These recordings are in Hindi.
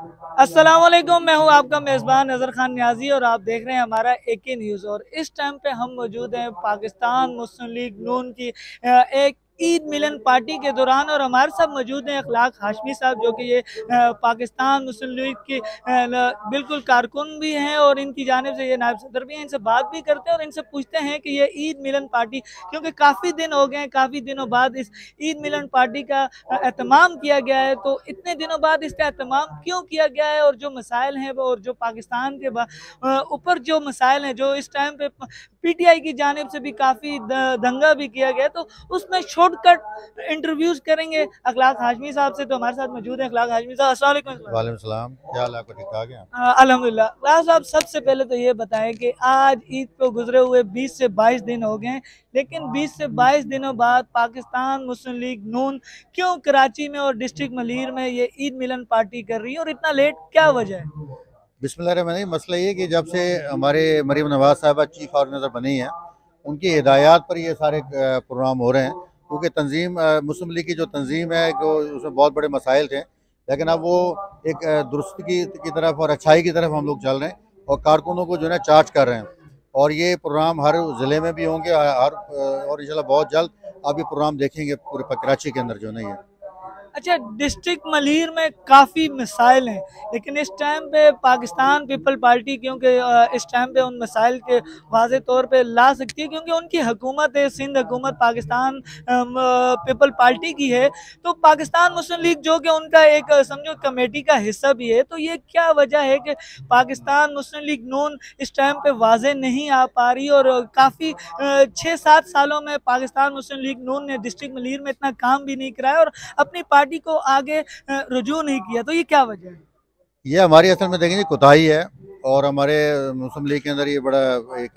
अस्सलाम वालेकुम, मैं हूं आपका मेज़बान नज़र खान न्याजी और आप देख रहे हैं हमारा एके न्यूज़। और इस टाइम पे हम मौजूद हैं पाकिस्तान मुस्लिम लीग नून की एक ईद मिलन पार्टी के दौरान, और हमारे साथ मौजूद हैं अखलाक हाशमी साहब, जो कि ये पाकिस्तान मुस्लिम लीग की बिल्कुल कारकुन भी हैं और इनकी जानिब से ये नायब सदर भी हैं। इनसे बात भी करते हैं और इनसे पूछते हैं कि ये ईद मिलन पार्टी, क्योंकि काफ़ी दिन हो गए हैं, काफ़ी दिनों बाद इस ईद मिलन पार्टी का एहतमाम किया गया है, तो इतने दिनों बाद इसका एहतमाम क्यों किया गया है और जो मसाइल हैं वो, और जो पाकिस्तान के ऊपर जो मसाइल हैं, जो इस टाइम पे पीटीआई की जानिब से भी काफ़ी दंगा भी किया गया, तो उसमें शॉर्टकट इंटरव्यूज करेंगे अखलाक हाशमी साहब से। तो हमारे साथ मौजूद है अखलाक हाशमी साहब। अस्सलाम वालेकुम। वालेकुम सलाम, क्या हाल है आपका? ठीक ठाक है? अल्हम्दुलिल्लाह। राज साहब, सबसे पहले तो ये बताएं कि आज ईद को गुजरे हुए 20 से 22 दिन हो गए हैं, लेकिन 20 से 22 दिनों बाद पाकिस्तान मुस्लिम लीग नून क्यों कराची में और डिस्ट्रिक्ट मलीर में ये ईद मिलन पार्टी कर रही है, और इतना लेट क्या वजह है? बिस्मिल्लाहिर्रहमानिर्रहीम। मसला ये कि जब से हमारे मरीम नवाज साहबा चीफ ऑर्गेनाइजर बनी है, उनकी हिदायत पर ये सारे प्रोग्राम हो रहे हैं। क्योंकि तंजीम मुस्लिम लीग की जो तंजीम है, जो उसमें बहुत बड़े मसाइल थे, लेकिन अब वो एक दुरुस्ती की तरफ और अच्छाई की तरफ हम लोग चल रहे हैं और कारकुनों को जो है चार्ज कर रहे हैं। और ये प्रोग्राम हर ज़िले में भी होंगे, और इंशाल्लाह बहुत जल्द आप ये प्रोग्राम देखेंगे पूरे कराची के अंदर जो नहीं है। अच्छा, डिस्ट्रिक्ट मलीर में काफ़ी मसाइल हैं, लेकिन इस टाइम पे पाकिस्तान पीपल पार्टी, क्योंकि इस टाइम पे उन मसाइल के वाज़े तौर पे ला सकती है, क्योंकि उनकी हुकूमत है, सिंध हुकूमत पाकिस्तान पीपल पार्टी की है। तो पाकिस्तान मुस्लिम लीग जो कि उनका एक समझो कमेटी का हिस्सा भी है, तो ये क्या वजह है कि पाकिस्तान मुस्लिम लीग नून इस टाइम पे वाज़े नहीं आ पा रही, और काफ़ी 6-7 सालों में पाकिस्तान मुस्लिम लीग नून ने डिस्ट्रिक्ट मलीर में इतना काम भी नहीं कराया और अपनी पार्टी को आगे रुजू नहीं किया, तो ये क्या वजह है? ये हमारी असल में देखेंगे कोताही है। और हमारे मुस्लिम लीग के अंदर ये बड़ा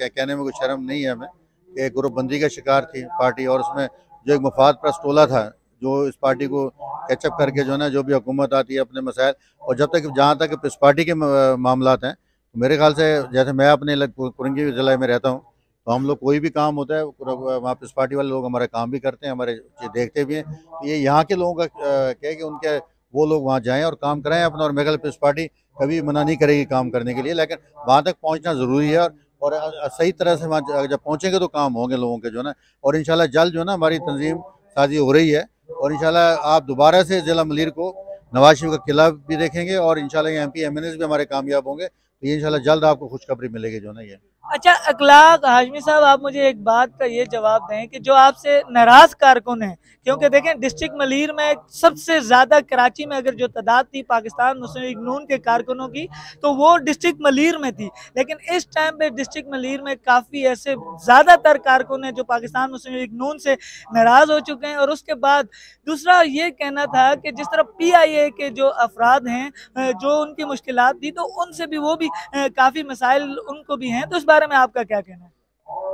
कहने में कोई शर्म नहीं है हमें कि ग्रुपबंदी का शिकार थी पार्टी, और उसमें जो एक मफाद परस्त टोला था जो इस पार्टी को कैचअप करके जो है ना, जो भी हुकूमत आती है अपने मसाइल, और जब तक जहाँ तक इस पार्टी के मामलात हैं, तो मेरे ख्याल से जैसे मैं अपने कुरंगी ज़िले में रहता हूँ, तो हम लोग कोई भी काम होता है वहाँ पे इस पार्टी वाले लोग हमारा काम भी करते हैं, हमारे देखते भी हैं। तो ये यहाँ के लोगों का क्या है कि उनके वो लोग वहाँ जाएँ और काम कराएं अपना, और मेरे ख्याल पार्टी कभी मना नहीं करेगी काम करने के लिए, लेकिन वहाँ तक पहुँचना ज़रूरी है। और सही तरह से वहाँ जब पहुँचेंगे तो काम होंगे लोगों के जो है ना। और इंशाल्लाह जल्द जो है ना हमारी तंजीम साजी हो रही है, और इंशाल्लाह आप दोबारा से ज़िला मलीर को नवाज शरीफ का किला भी देखेंगे, और इंशाल्लाह MP MNAs भी हमारे कामयाब होंगे। तो ये इंशाल्लाह जल्द आपको खुशखबरी मिलेगी जो ना ये। अच्छा अखलाक हाशमी साहब, आप मुझे एक बात का ये जवाब दें कि जो आपसे नाराज कारकुन हैं, क्योंकि देखें डिस्ट्रिक्ट मलीर में सबसे ज़्यादा कराची में अगर जो तादाद थी पाकिस्तान मुस्लिम लीग नून के कारकुनों की, तो वो डिस्ट्रिक्ट मलीर में थी, लेकिन इस टाइम पे डिस्ट्रिक्ट मलीर में काफ़ी ऐसे ज़्यादातर कारकुन हैं जो पाकिस्तान मुस्लिम लीग नून से नाराज़ हो चुके हैं। और उसके बाद दूसरा ये कहना था कि जिस तरह PIA के जो अफराद हैं, जो उनकी मुश्किलात थी, तो उनसे भी वो भी काफ़ी मसाइल उनको भी हैं, तो इस बारे में आपका क्या कहना है?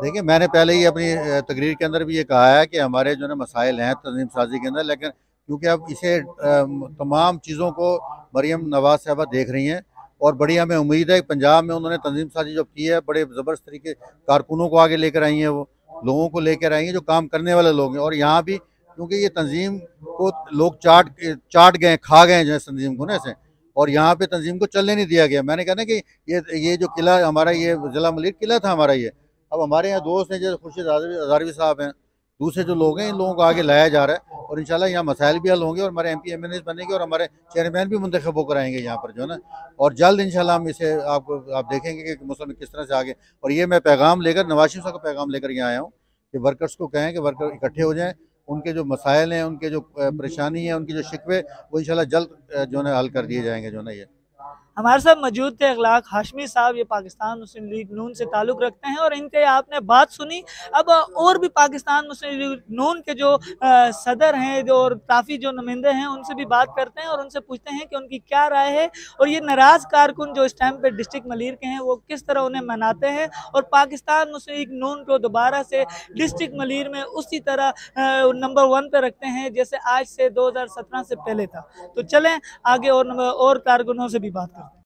देखिए, मैंने पहले ही अपनी तकरीर के अंदर भी ये कहा है कि हमारे जो है मसाइल हैं तंजीम साजी के अंदर, लेकिन क्योंकि अब इसे तमाम चीज़ों को मरीम नवाज साहबा देख रही हैं, और बड़ी हमें उम्मीद है कि पंजाब में उन्होंने तंजीम साजी जो की है, बड़े ज़बरदस्त तरीके कारकुनों को आगे लेकर आई हैं, वो लोगों को लेकर आई हैं जो काम करने वाले लोग हैं। और यहाँ भी क्योंकि ये तंजीम को लोग चाट गए, खा गए जो है तंजीम को ना ऐसे, और यहाँ पे तंजीम को चलने नहीं दिया गया। मैंने कहा ना कि ये जो किला हमारा, ये ज़िला मलीर किला था हमारा ये, अब हमारे यहाँ दोस्त हैं जैसे खुर्शीद हज़ारवी साहब हैं, दूसरे जो लोग हैं, इन लोगों को आगे लाया जा रहा है, और इंशाल्लाह यहाँ मसाइल भी हल होंगे, और हमारे MP MNAs बनेंगे, और हमारे चेयरमैन भी मुंतखब होकर आएंगे यहाँ पर जो है ना। और जल्द इंशाल्लाह हम इसे आप देखेंगे कि मुस्लिम किस तरह से आगे। और ये मैं पैगाम लेकर, नवाज शरीफ साहब का पैगाम लेकर यहाँ आया हूँ कि वर्कर्स को कहें कि वर्कर इकट्ठे हो जाएँ, उनके जो मसाइल हैं, उनके जो परेशानी है, उनकी जो शिकवे, वो इंशाल्लाह जल्द जो है हल कर दिए जाएंगे जो ना ये। हमारे साथ मौजूद थे अखलाक हाशमी साहब, ये पाकिस्तान मुस्लिम लीग नून से ताल्लुक़ रखते हैं, और इनके आपने बात सुनी। अब और भी पाकिस्तान मुस्लिम लीग नून के जो सदर हैं, जो और काफ़ी जो नुमाइंदे हैं, उनसे भी बात करते हैं और उनसे पूछते हैं कि उनकी क्या राय है, और ये नाराज़ कारकुन जो इस टाइम पे डिस्ट्रिक्ट मलीर के हैं, वो किस तरह उन्हें मनाते हैं, और पाकिस्तान मुस्लिम लीग नून को दोबारा से डिस्ट्रिक्ट मलीर में उसी तरह नंबर 1 पे रखते हैं जैसे आज से 2017 से पहले था। तो चलें आगे और कारकुनों से भी बात करें।